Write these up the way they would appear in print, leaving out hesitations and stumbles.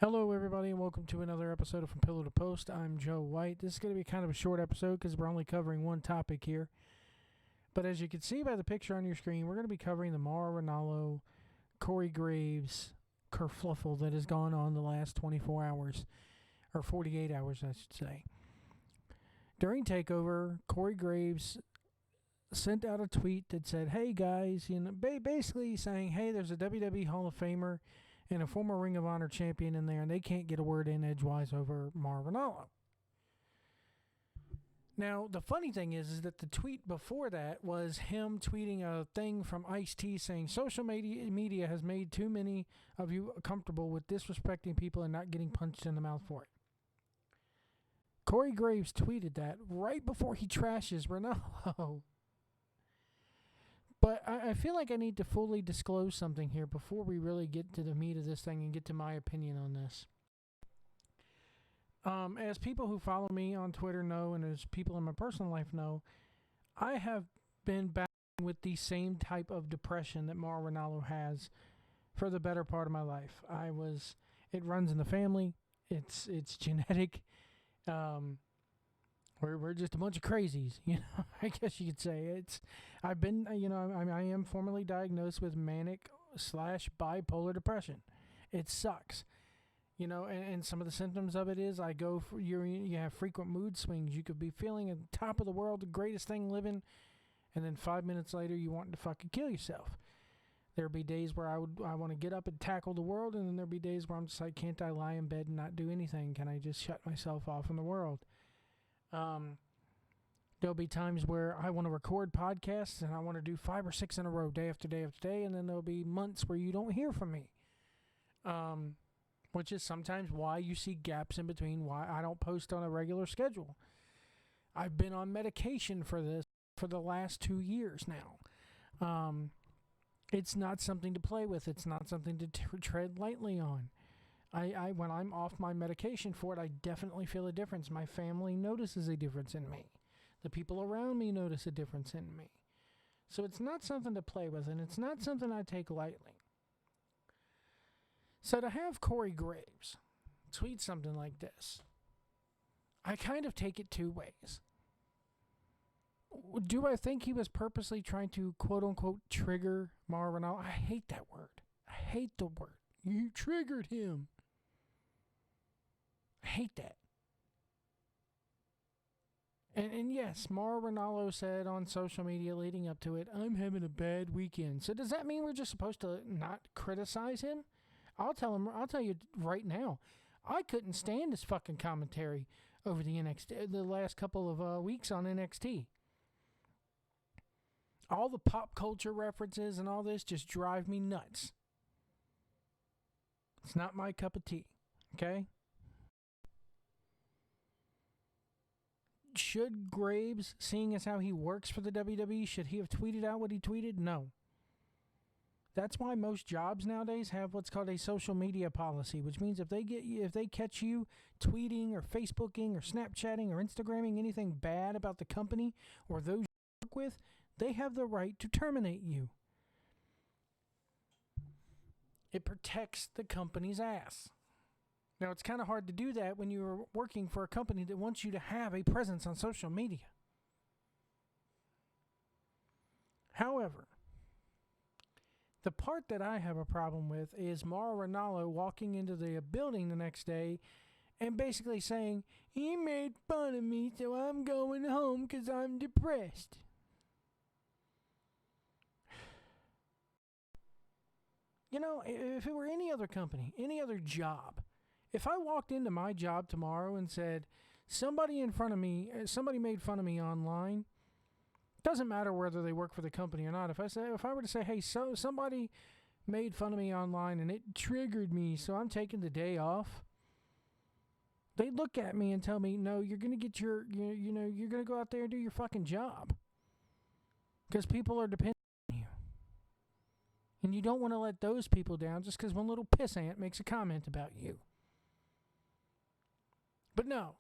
Hello, everybody, and welcome to another episode of From Pillow to Post. I'm Joe White. This is going to be kind of a short episode because we're only covering one topic here. But as you can see by the picture on your screen, we're going to be covering the Mauro Ranallo, Corey Graves kerfluffle that has gone on the last 24 hours, or 48 hours, I should say. During TakeOver, Corey Graves sent out a tweet that said, "Hey guys," basically saying, "Hey, there's a WWE Hall of Famer and a former Ring of Honor champion in there, and they can't get a word in edgewise over Mauro Ranallo." Now, the funny thing is that the tweet before that was him tweeting a thing from Ice-T saying, "Social media has made too many of you comfortable with disrespecting people and not getting punched in the mouth for it." Corey Graves tweeted that right before he trashes Ranallo. But I feel like I need to fully disclose something here before we really get to the meat of this thing and get to my opinion on this. As people who follow me on Twitter know, and as people in my personal life know, I have been battling with the same type of depression that Mauro Ranallo has for the better part of my life. It runs in the family. It's genetic. We're just a bunch of crazies, I guess you could say. I am formally diagnosed with manic/bipolar depression. It sucks, and some of the symptoms of it is you have frequent mood swings. You could be feeling at the top of the world, the greatest thing living, and then 5 minutes later you want to fucking kill yourself. There'll be days where I want to get up and tackle the world, and then there'll be days where I'm just like, can't I lie in bed and not do anything? Can I just shut myself off from the world? There'll be times where I want to record podcasts and I want to do 5 or 6 in a row, day after day after day, and then there'll be months where you don't hear from me. Which is sometimes why you see gaps in between, why I don't post on a regular schedule. I've been on medication for this for the last 2 years now. It's not something to play with. It's not something to tread lightly on. When I'm off my medication for it, I definitely feel a difference. My family notices a difference in me. The people around me notice a difference in me. So it's not something to play with, and it's not something I take lightly. So to have Corey Graves tweet something like this, I kind of take it two ways. Do I think he was purposely trying to, quote-unquote, trigger Mauro Ranallo? I hate that word. I hate the word. You triggered him. I hate that. And yes, Mauro Ranallo said on social media leading up to it, "I'm having a bad weekend." So does that mean we're just supposed to not criticize him? I'll tell you right now, I couldn't stand his fucking commentary over the last couple of weeks on NXT. All the pop culture references and all this just drive me nuts. It's not my cup of tea, okay? Should Graves, seeing as how he works for the WWE, should he have tweeted out what he tweeted? No. That's why most jobs nowadays have what's called a social media policy, which means if they catch you tweeting or Facebooking or Snapchatting or Instagramming anything bad about the company or those you work with, they have the right to terminate you. It protects the company's ass. Now, it's kind of hard to do that when you're working for a company that wants you to have a presence on social media. However, the part that I have a problem with is Mauro Ranallo walking into the building the next day and basically saying, "He made fun of me, so I'm going home because I'm depressed." If it were any other company, any other job, if I walked into my job tomorrow and said, somebody made fun of me online, doesn't matter whether they work for the company or not. If I were to say, "Hey, somebody made fun of me online and it triggered me, so I'm taking the day off," they'd look at me and tell me, "No, you're going to get you're going to go out there and do your fucking job. Because people are dependent on you. And you don't want to let those people down just because one little pissant makes a comment about you." But no.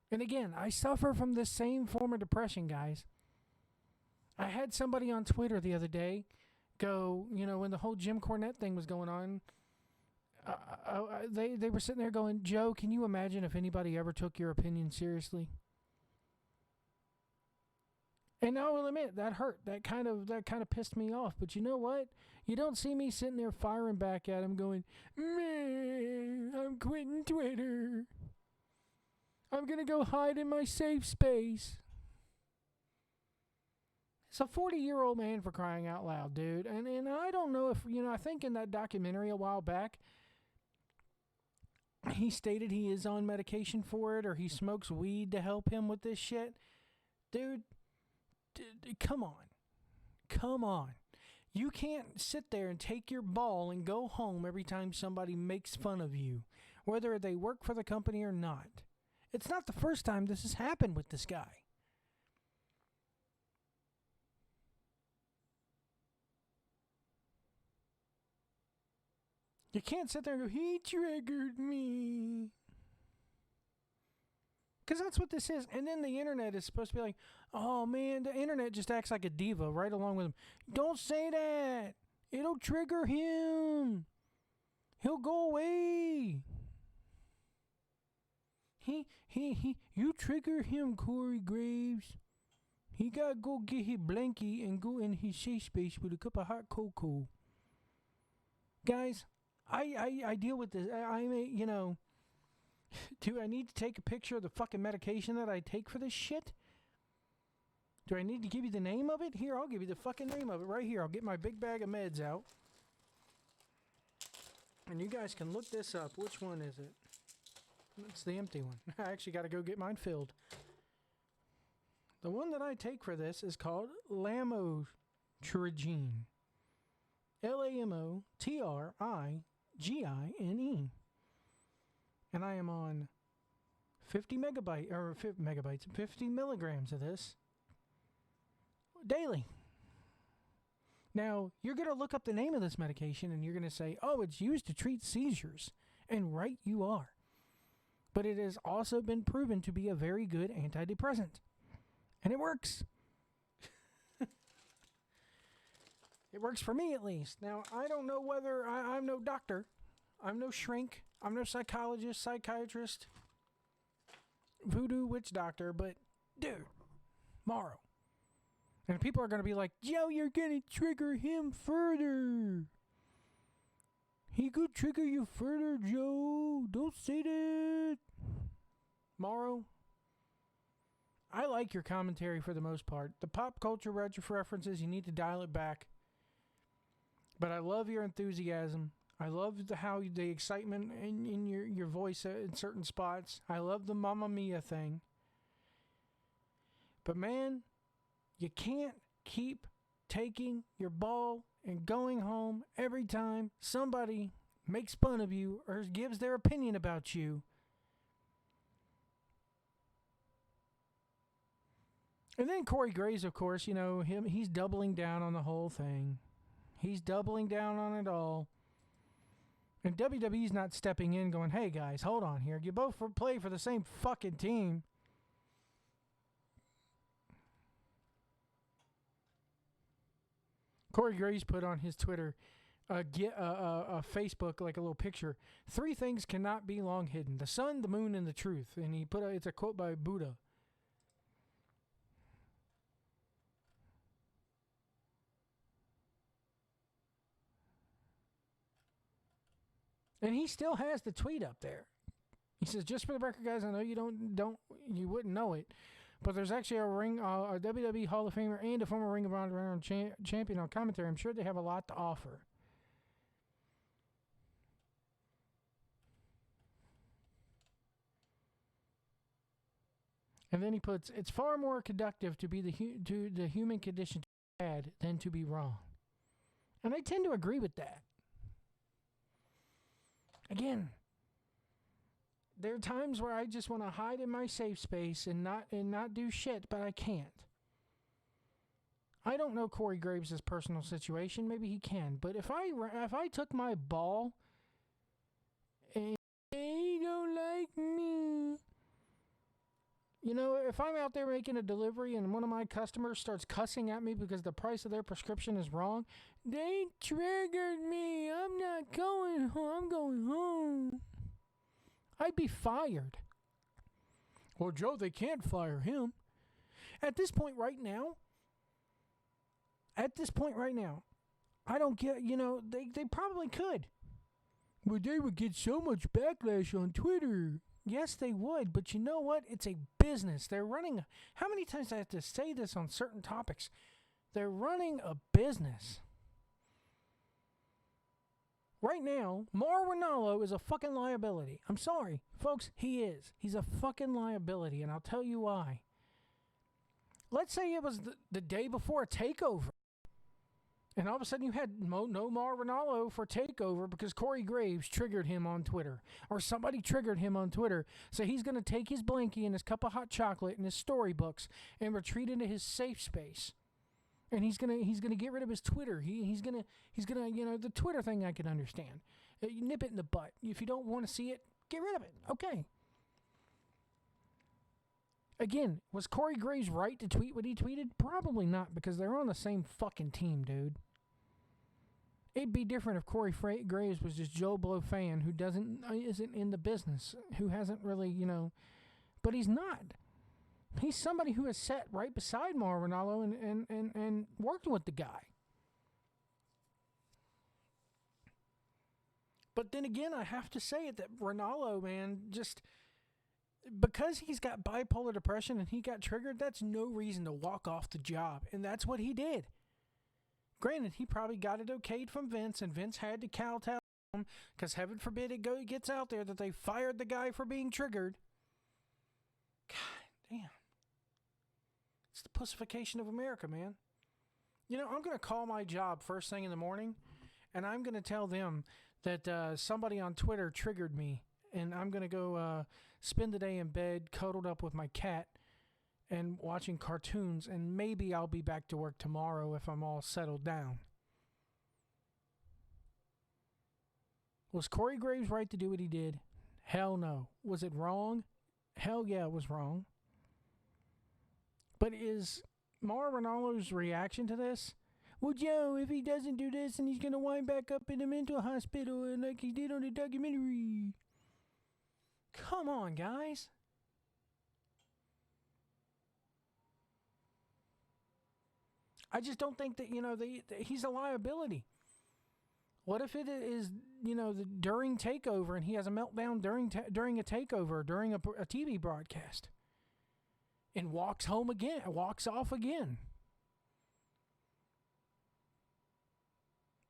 And again, I suffer from this same form of depression, guys. I had somebody on Twitter the other day go, when the whole Jim Cornette thing was going on, they were sitting there going, Joe, can you imagine if anybody ever took your opinion seriously? And I will admit that hurt. That kind of pissed me off. But you know what? You don't see me sitting there firing back at him, going, "Man, I'm quitting Twitter. I'm gonna go hide in my safe space." It's a 40-year-old man, for crying out loud, dude. And I don't know if, I think in that documentary a while back, he stated he is on medication for it, or he smokes weed to help him with this shit. Dude, come on. Come on. You can't sit there and take your ball and go home every time somebody makes fun of you, whether they work for the company or not. It's not the first time this has happened with this guy. You can't sit there and go, he triggered me. Because that's what this is. And then the internet is supposed to be like, oh man, the internet just acts like a diva right along with him. Don't say that. It'll trigger him. He'll go away. You trigger him, Corey Graves. He gotta go get his blankie and go in his safe space with a cup of hot cocoa. Guys, I deal with this. I mean, do I need to take a picture of the fucking medication that I take for this shit? Do I need to give you the name of it? Here, I'll give you the fucking name of it right here. I'll get my big bag of meds out. And you guys can look this up. Which one is it? It's the empty one. I actually got to go get mine filled. The one that I take for this is called Lamotrigine. Lamotrigine. And I am on 50 milligrams of this daily. Now, you're going to look up the name of this medication and you're going to say, oh, it's used to treat seizures. And right you are. But it has also been proven to be a very good antidepressant. And it works. It works for me, at least. Now, I don't know whether I'm no doctor. I'm no shrink. I'm no psychologist, psychiatrist, voodoo witch doctor. But, dude, Mauro. And people are going to be like, Joe, you're going to trigger him further. He could trigger you further, Joe. Don't say that. Mauro, I like your commentary for the most part. The pop culture references, you need to dial it back. But I love your enthusiasm. I love how the excitement in your voice in certain spots. I love the Mamma Mia thing. But man, you can't keep taking your ball and going home every time somebody makes fun of you or gives their opinion about you. And then Corey Graves, of course, he's doubling down on the whole thing. He's doubling down on it all. And WWE's not stepping in going, hey guys, hold on here. You both play for the same fucking team. Corey Graves put on his Twitter, Facebook, like a little picture. 3 things cannot be long hidden: the sun, the moon, and the truth. And he it's a quote by Buddha. And he still has the tweet up there. He says, just for the record, guys, I know you wouldn't know it, but there's actually a WWE Hall of Famer and a former Ring of Honor champion on commentary. I'm sure they have a lot to offer. And then he puts, it's far more conducive to be the human condition to be bad than to be wrong. And I tend to agree with that. Again, there are times where I just want to hide in my safe space and not do shit, but I can't. I don't know Corey Graves' personal situation. Maybe he can, but if I took my ball and they don't like me, You know, if I'm out there making a delivery and one of my customers starts cussing at me because the price of their prescription is wrong, they triggered me. I'm not going home. I'm going home. I'd be fired. Well, Joe, they can't fire him. At this point right now, I don't get, they probably could. But they would get so much backlash on Twitter. Yes, they would, but you know what? It's a business. They're running. How many times do I have to say this on certain topics? They're running a business. Right now, Mauro Ranallo is a fucking liability. I'm sorry, folks, he is. He's a fucking liability, and I'll tell you why. Let's say it was the day before a takeover. And all of a sudden you had no Mauro Ranallo for takeover because Corey Graves triggered him on Twitter. Or somebody triggered him on Twitter. So he's going to take his blankie and his cup of hot chocolate and his storybooks and retreat into his safe space. And he's gonna get rid of his Twitter. He's gonna the Twitter thing I can understand. You nip it in the butt. If you don't want to see it, get rid of it. Okay. Again, was Corey Graves right to tweet what he tweeted? Probably not, because they're on the same fucking team, dude. It'd be different if Corey Graves was just Joe Blow fan who isn't in the business, who hasn't really, but he's not. He's somebody who has sat right beside Mauro Ranallo and worked with the guy. But then again, I have to say it that Ranallo, man, just because he's got bipolar depression and he got triggered, that's no reason to walk off the job. And that's what he did. Granted, he probably got it okayed from Vince, and Vince had to kowtow him because heaven forbid it gets out there that they fired the guy for being triggered. God damn. It's the pussification of America, man. I'm going to call my job first thing in the morning, and I'm going to tell them that somebody on Twitter triggered me, and I'm going to go spend the day in bed cuddled up with my cat and watching cartoons, and maybe I'll be back to work tomorrow if I'm all settled down. Was Corey Graves right to do what he did? Hell no. Was it wrong? Hell yeah, it was wrong. But is Mauro Ranallo's reaction to this? Well, Joe, if he doesn't do this, and he's going to wind back up in a mental hospital and like he did on the documentary. Come on, guys. I just don't think that, he's a liability. What if it is, during takeover and he has a meltdown during a takeover, during a TV broadcast, and walks off again?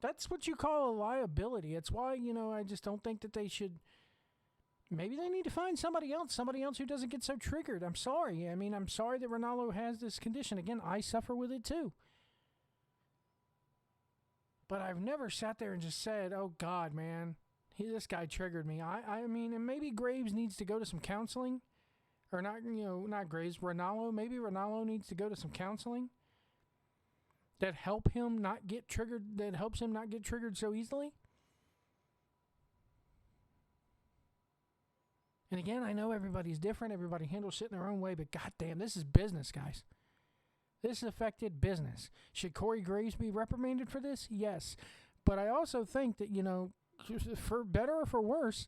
That's what you call a liability. It's why, I just don't think that they should. Maybe they need to find somebody else who doesn't get so triggered. I'm sorry. I'm sorry that Ranallo has this condition. Again, I suffer with it too. But I've never sat there and just said, oh, God, man, this guy triggered me. And maybe Graves needs to go to some counseling. Or not Graves, Ranallo. Maybe Ranallo needs to go to some counseling that helps him not get triggered so easily. And again, I know everybody's different. Everybody handles shit in their own way. But goddamn, this is business, guys. This affected business. Should Corey Graves be reprimanded for this? Yes. But I also think that, for better or for worse,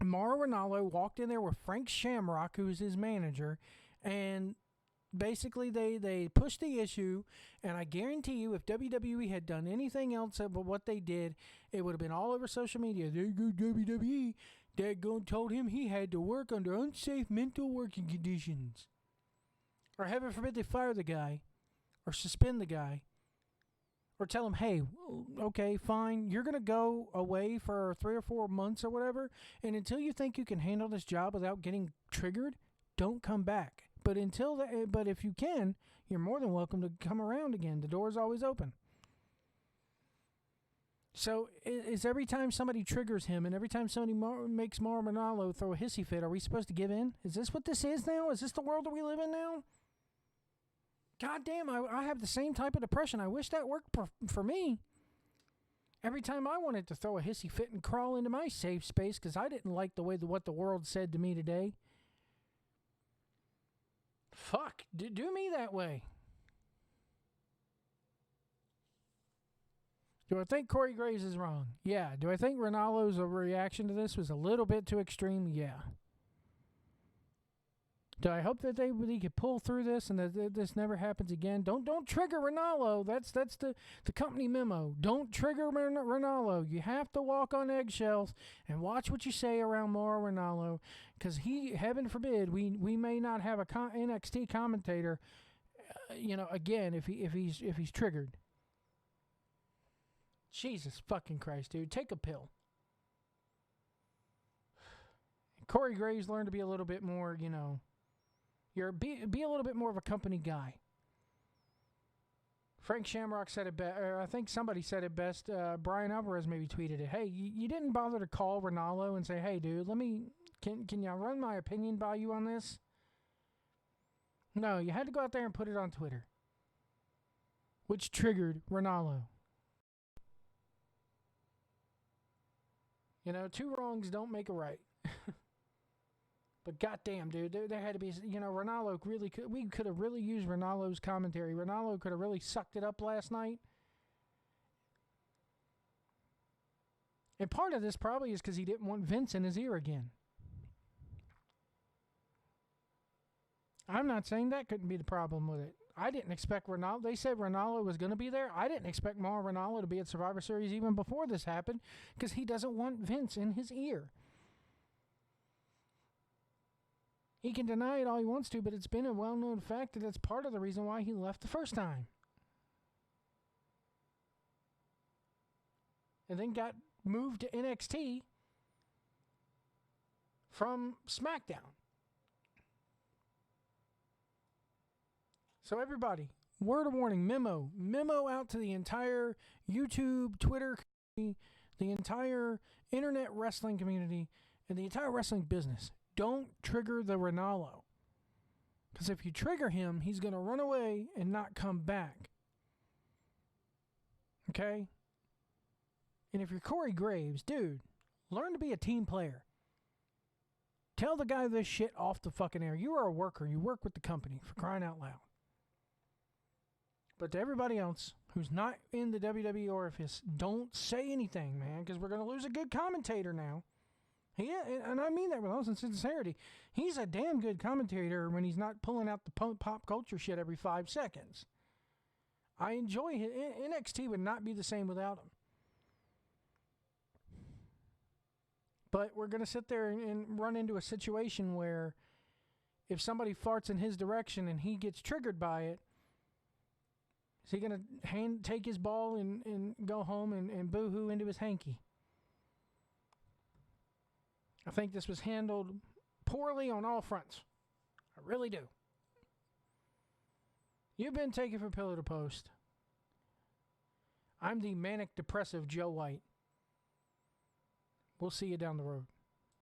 Mauro Ranallo walked in there with Frank Shamrock, who's his manager, and basically they pushed the issue, and I guarantee you if WWE had done anything else but what they did, it would have been all over social media. There go WWE. Daggone told him he had to work under unsafe mental working conditions. Or heaven forbid they fire the guy, or suspend the guy, or tell him, hey, okay, fine, you're going to go away for 3 or 4 months or whatever, and until you think you can handle this job without getting triggered, don't come back. But but if you can, you're more than welcome to come around again. The door's always open. So is every time somebody triggers him and every time somebody makes Mauro Ranallo throw a hissy fit, are we supposed to give in? Is this what this is now? Is this the world that we live in now? God damn, I have the same type of depression. I wish that worked for me. Every time I wanted to throw a hissy fit and crawl into my safe space because I didn't like what the world said to me today. Fuck, do me that way. Do I think Corey Graves is wrong? Yeah. Do I think Ranallo's reaction to this was a little bit too extreme? Yeah. Do I hope that he could pull through this and that this never happens again? Don't trigger Ranallo. That's the company memo. Don't trigger Ranallo. You have to walk on eggshells and watch what you say around Mauro Ranallo, because heaven forbid, we may not have a NXT commentator, again if he's triggered. Jesus fucking Christ, dude, take a pill. Corey Graves learned to be a little bit more, be a little bit more of a company guy. Frank Shamrock said it best, or I think somebody said it best. Brian Alvarez maybe tweeted it. Hey, you didn't bother to call Ranallo and say, hey, dude, can you run my opinion by you on this? No, you had to go out there and put it on Twitter, which triggered Ranallo. Two wrongs don't make a right. But goddamn, dude, there had to be, Ranallo we could have really used Ranallo's commentary. Ranallo could have really sucked it up last night. And part of this probably is because he didn't want Vince in his ear again. I'm not saying that couldn't be the problem with it. I didn't expect Ranallo. They said Ranallo was going to be there. I didn't expect Mauro Ranallo to be at Survivor Series even before this happened, because he doesn't want Vince in his ear. He can deny it all he wants to, but it's been a well-known fact that that's part of the reason why he left the first time. And then got moved to NXT from SmackDown. So everybody, word of warning, memo out to the entire YouTube, Twitter community, the entire internet wrestling community, and the entire wrestling business. Don't trigger the Ranallo. Because if you trigger him, he's going to run away and not come back. Okay? And if you're Corey Graves, dude, learn to be a team player. Tell the guy this shit off the fucking air. You are a worker. You work with the company, for crying out loud. But to everybody else who's not in the WWE orifice, don't say anything, man, because we're going to lose a good commentator now. And I mean that with all sincerity. He's a damn good commentator when he's not pulling out the pop culture shit every 5 seconds. I enjoy it. NXT would not be the same without him. But we're going to sit there and run into a situation where if somebody farts in his direction and he gets triggered by it, is he going to take his ball and go home and boo-hoo into his hanky? I think this was handled poorly on all fronts. I really do. You've been taken from pillar to post. I'm the manic depressive Joe White. We'll see you down the road.